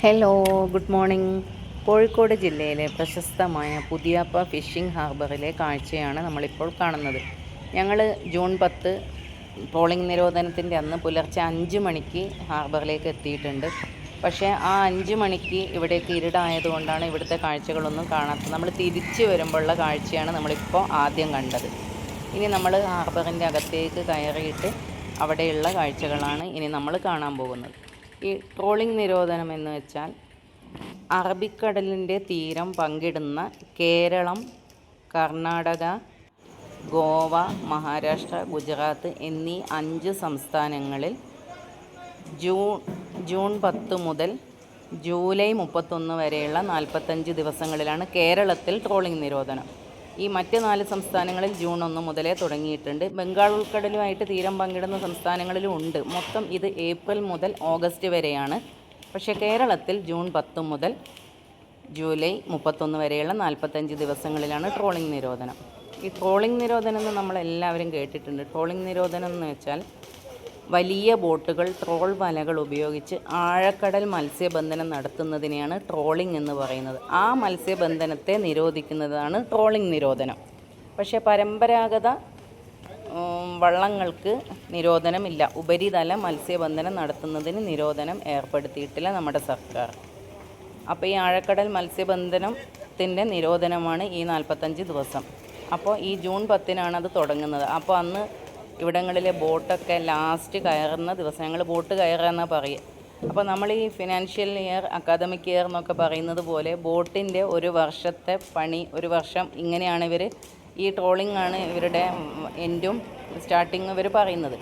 Hello, good morning. Kozhikode ജില്ലയിലെ പ്രശസ്തമായ Puthiyappa phishing ഹാർബറിലെ കാഴ്ചയാണ് നമ്മളിപ്പോൾ കാണുന്നത്. ഞങ്ങൾ ജൂൺ 10 ട്രോളിംഗ് നിരോധനത്തിൻ്റെ അന്ന് പുലർച്ചെ 5 മണിക്ക് ഹാർബറിലേക്ക് എത്തിയിട്ടുണ്ട്. പക്ഷേ ആ 5 മണിക്ക് ഇവിടേക്ക് ഇരുടായതുകൊണ്ടാണ് ഇവിടുത്തെ കാഴ്ചകളൊന്നും കാണാത്തത്. നമ്മൾ തിരിച്ച് വരുമ്പോഴുള്ള കാഴ്ചയാണ് നമ്മളിപ്പോൾ ആദ്യം കണ്ടത്. ഇനി നമ്മൾ ഹാർബറിൻ്റെ അകത്തേക്ക് കയറിയിട്ട് അവിടെയുള്ള കാഴ്ചകളാണ് ഇനി നമ്മൾ കാണാൻ പോകുന്നത്. ഈ ട്രോളിംഗ് നിരോധനം എന്ന് വെച്ചാൽ അറബിക്കടലിൻ്റെ തീരം പങ്കിടുന്ന കേരളം, കർണാടക, ഗോവ, മഹാരാഷ്ട്ര, ഗുജറാത്ത് എന്നീ 5 സംസ്ഥാനങ്ങളിൽ ജൂൺ 10 മുതൽ ജൂലൈ 31 വരെയുള്ള 45 ദിവസങ്ങളിലാണ് കേരളത്തിൽ ട്രോളിംഗ് നിരോധനം. ഈ മറ്റ് 4 സംസ്ഥാനങ്ങളിൽ ജൂൺ 1 മുതലേ തുടങ്ങിയിട്ടുണ്ട്. ബംഗാൾ ഉൾക്കടലുമായിട്ട് തീരം പങ്കിടുന്ന സംസ്ഥാനങ്ങളിലും ഉണ്ട്. മൊത്തം ഇത് ഏപ്രിൽ മുതൽ ഓഗസ്റ്റ് വരെയാണ്. പക്ഷേ കേരളത്തിൽ ജൂൺ 10 മുതൽ ജൂലൈ 31 വരെയുള്ള 45 ദിവസങ്ങളിലാണ് ട്രോളിംഗ് നിരോധനം. ഈ ട്രോളിംഗ് നിരോധനം എന്ന് നമ്മളെല്ലാവരും കേട്ടിട്ടുണ്ട്. ട്രോളിംഗ് നിരോധനം എന്ന് വെച്ചാൽ വലിയ ബോട്ടുകൾ ട്രോൾ വലകൾ ഉപയോഗിച്ച് ആഴക്കടൽ മത്സ്യബന്ധനം നടത്തുന്നതിനെയാണ് ട്രോളിംഗ് എന്ന് പറയുന്നത്. ആ മത്സ്യബന്ധനത്തെ നിരോധിക്കുന്നതാണ് ട്രോളിംഗ് നിരോധനം. പക്ഷേ പരമ്പരാഗത വള്ളങ്ങൾക്ക് നിരോധനമില്ല. ഉപരിതല മത്സ്യബന്ധനം നടത്തുന്നതിന് നിരോധനം ഏർപ്പെടുത്തിയിട്ടില്ല നമ്മുടെ സർക്കാർ. അപ്പോൾ ഈ ആഴക്കടൽ മത്സ്യബന്ധനത്തിൻ്റെ നിരോധനമാണ് ഈ 45 ദിവസം. അപ്പോൾ ഈ ജൂൺ 10 അത് തുടങ്ങുന്നത്. അപ്പോൾ അന്ന് ഇവിടങ്ങളിലെ ബോട്ടൊക്കെ ലാസ്റ്റ് കയറുന്ന ദിവസം ഞങ്ങൾ ബോട്ട് കയറുക എന്നാണ് പറയുക. അപ്പോൾ നമ്മൾ ഈ ഫിനാൻഷ്യൽ ഇയർ, അക്കാദമിക് ഇയർ എന്നൊക്കെ പറയുന്നത് പോലെ ബോട്ടിൻ്റെ ഒരു വർഷത്തെ പണി, ഒരു വർഷം ഇങ്ങനെയാണ് ഇവർ, ഈ ട്രോളിംഗ് ആണ് ഇവരുടെ എൻഡും സ്റ്റാർട്ടിങ്ങും ഇവർ പറയുന്നത്.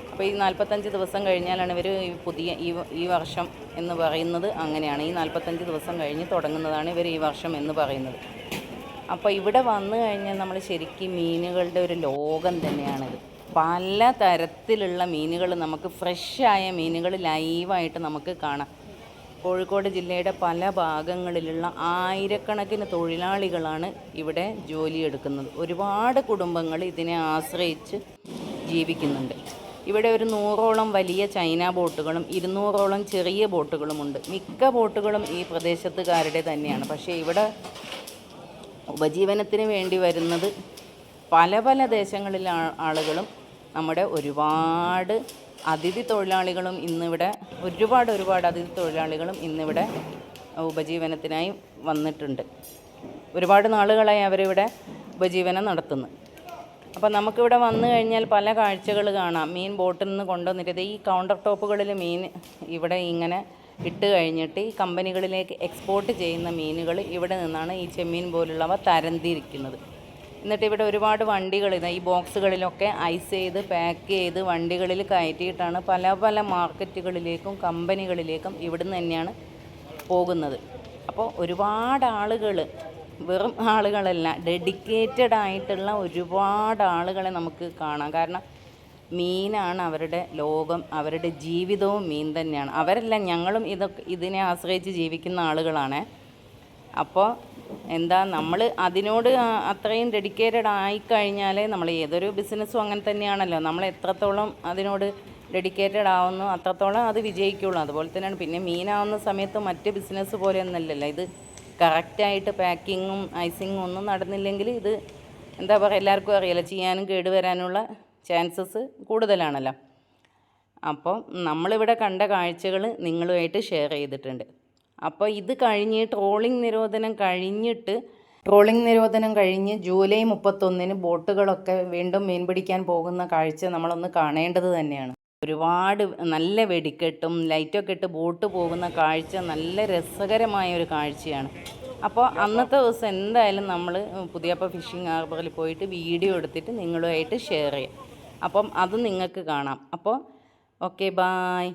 അപ്പോൾ ഈ 45 ദിവസം കഴിഞ്ഞാലാണ് ഇവർ പുതിയ ഈ വർഷം എന്ന് പറയുന്നത്. അങ്ങനെയാണ് ഈ 45 ദിവസം കഴിഞ്ഞ് തുടങ്ങുന്നതാണ് ഇവർ ഈ വർഷം എന്ന് പറയുന്നത്. അപ്പോൾ ഇവിടെ വന്നു കഴിഞ്ഞാൽ നമ്മൾ ശരിക്കും മീനുകളുടെ ഒരു ലോകം തന്നെയാണിത്. പല തരത്തിലുള്ള മീനുകൾ, നമുക്ക് ഫ്രഷായ മീനുകൾ ലൈവായിട്ട് നമുക്ക് കാണാം. കോഴിക്കോട് ജില്ലയുടെ പല ഭാഗങ്ങളിലുള്ള ആയിരക്കണക്കിന് തൊഴിലാളികളാണ് ഇവിടെ ജോലിയെടുക്കുന്നത്. ഒരുപാട് കുടുംബങ്ങൾ ഇതിനെ ആശ്രയിച്ച് ജീവിക്കുന്നുണ്ട്. ഇവിടെ ഒരു 100ഓളം വലിയ ചൈന ബോട്ടുകളും 200ഓളം ചെറിയ ബോട്ടുകളുമുണ്ട്. മിക്ക ബോട്ടുകളും ഈ പ്രദേശത്തുകാരുടെ തന്നെയാണ്. പക്ഷേ ഇവിടെ ഉപജീവനത്തിന് വേണ്ടി വരുന്നത് പല പല ദേശങ്ങളിലെ ആളുകളും നമ്മുടെ ഒരുപാട് അതിഥി തൊഴിലാളികളും ഇന്നിവിടെ ഒരുപാട് അതിഥി തൊഴിലാളികളും ഇന്നിവിടെ ഉപജീവനത്തിനായി വന്നിട്ടുണ്ട്. ഒരുപാട് നാളുകളായി അവരിവിടെ ഉപജീവനം നടത്തുന്നു. അപ്പോൾ നമുക്കിവിടെ വന്നു കഴിഞ്ഞാൽ പല കാഴ്ചകൾ കാണാം. മീൻ ബോട്ടിൽ നിന്ന് കൊണ്ടുവന്നിട്ട് ഈ കൗണ്ടർ ടോപ്പുകളിൽ മീൻ ഇവിടെ ഇങ്ങനെ ഇട്ട് കഴിഞ്ഞിട്ട് ഈ കമ്പനികളിലേക്ക് എക്സ്പോർട്ട് ചെയ്യുന്ന മീനുകൾ ഇവിടെ നിന്നാണ് ഈ ചെമ്മീൻ പോലുള്ളവ തരംതിരിക്കുന്നത്. എന്നിട്ട് ഇവിടെ ഒരുപാട് വണ്ടികൾ ഈ ബോക്സുകളിലൊക്കെ ഐസ് ചെയ്ത് പാക്ക് ചെയ്ത് വണ്ടികളിൽ കയറ്റിയിട്ടാണ് പല പല മാർക്കറ്റുകളിലേക്കും കമ്പനികളിലേക്കും ഇവിടുന്ന് തന്നെയാണ് പോകുന്നത്. അപ്പോൾ ഒരുപാട് ആളുകൾ, വെറും ആളുകളല്ല, ഡെഡിക്കേറ്റഡ് ആയിട്ടുള്ള ഒരുപാട് ആളുകളെ നമുക്ക് കാണാം. കാരണം മീനാണ് അവരുടെ ലോകം, അവരുടെ ജീവിതവും മീൻ തന്നെയാണ്. അവരല്ല, ഞങ്ങളും ഇതിനെ ആശ്രയിച്ച് ജീവിക്കുന്ന ആളുകളാണ്. അപ്പോൾ നമ്മൾ അതിനോട് അത്രയും ഡെഡിക്കേറ്റഡ് ആയിക്കഴിഞ്ഞാൽ നമ്മൾ ഏതൊരു ബിസിനസ്സും അങ്ങനെ തന്നെയാണല്ലോ. നമ്മൾ എത്രത്തോളം അതിനോട് ഡെഡിക്കേറ്റഡ് ആവുന്നു അത്രത്തോളം അത് വിജയിക്കുള്ളൂ. അതുപോലെ തന്നെയാണ് പിന്നെ മീനാവുന്ന സമയത്ത് മറ്റ് ബിസിനസ് പോലെയൊന്നുമല്ലല്ലോ. ഇത് കറക്റ്റായിട്ട് പാക്കിങ്ങും ഐസിങ്ങും ഒന്നും നടന്നില്ലെങ്കിൽ ഇത് എന്താ പറയുക, എല്ലാവർക്കും അറിയാലോ, ചെയ്യാനും കേടുവരാനുള്ള ചാൻസസ് കൂടുതലാണല്ലോ. അപ്പോൾ നമ്മളിവിടെ കണ്ട കാഴ്ചകൾ നിങ്ങളുമായിട്ട് ഷെയർ ചെയ്തിട്ടുണ്ട്. അപ്പോൾ ഇത് കഴിഞ്ഞ് ട്രോളിംഗ് നിരോധനം കഴിഞ്ഞ് ജൂലൈ 31 ബോട്ടുകളൊക്കെ വീണ്ടും മീൻ പിടിക്കാൻ പോകുന്ന കാഴ്ച നമ്മളൊന്ന് കാണേണ്ടത് തന്നെയാണ്. ഒരുപാട് നല്ല വെടിക്കെട്ടും ലൈറ്റൊക്കെ ഇട്ട് ബോട്ട് പോകുന്ന കാഴ്ച നല്ല രസകരമായ ഒരു കാഴ്ചയാണ്. അപ്പോൾ അന്നത്തെ ദിവസം എന്തായാലും നമ്മൾ പുതിയപ്പ ഫിഷിംഗ് ഹാർബറിൽ പോയിട്ട് വീഡിയോ എടുത്തിട്ട് നിങ്ങളുമായിട്ട് ഷെയർ ചെയ്യാം. അപ്പം അത് നിങ്ങൾക്ക് കാണാം. അപ്പോൾ ഓക്കെ, ബായ്.